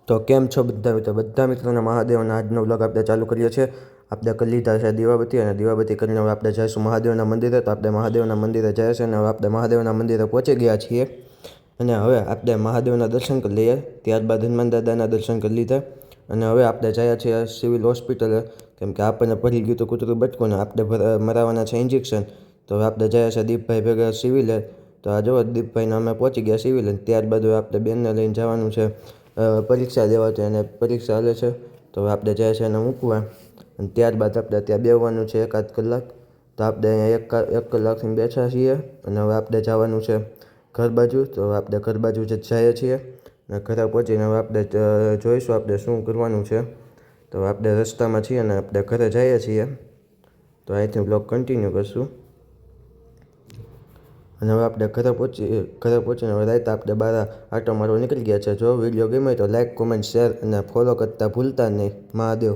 તો કેમ છો બધા મિત્રોને મહાદેવના આજનો વ્લોગ આપણે ચાલુ કરીએ છીએ। આપણે કરી લીધા છે દીવાબત્તી અને દીવાબત્તી કરીને હવે આપણે જઈશું મહાદેવના મંદિરે। તો આપણે મહાદેવના મંદિરે જાય છે અને હવે આપણે મહાદેવના મંદિરે પહોંચી ગયા છીએ અને હવે આપણે મહાદેવના દર્શન કરી લઈએ। ત્યારબાદ હનુમાન દાદાના દર્શન કરી લીધા અને હવે આપણે જઈએ છીએ સિવિલ હોસ્પિટલે, કેમ કે આપણને પડી ગયું તો કૂતરું બચકું ને આપણે મરાવવાના છે ઇન્જેક્શન। તો હવે આપણે જઈએ છીએ દીપભાઈ ભેગા સિવિલે। તો આ જો દીપભાઈને અમે પહોંચી ગયા સિવિલે। ત્યારબાદ હવે આપણે બેનને લઈને જવાનું છે પરીક્ષા દેવા, તો એને પરીક્ષા હાલે છે। તો હવે આપણે જાય છે એને મૂકવા અને ત્યારબાદ આપણે ત્યાં બેસવાનું છે એકાદ કલાક। તો આપણે અહીંયા એક કલાકથી બેઠા છીએ અને હવે આપણે જવાનું છે ઘર બાજુ। તો હવે આપણે ઘર બાજુ જ જઈએ છીએ અને ઘરે પહોંચીને હવે આપણે જોઈશું આપણે શું કરવાનું છે। તો આપણે રસ્તામાં છીએ અને આપણે ઘરે જઈએ છીએ। તો અહીંથી બ્લોગ કન્ટિન્યુ કરશું અને હવે આપણે ઘરે પહોંચીને હવે રાતે આપણે બહાર આટો મારવા નીકળી ગયા છે। જો વિડીયો ગમ્યો તો લાઈક, કોમેન્ટ, શેર અને ફોલો કરતા ભૂલતા નહીં। મહાદેવ।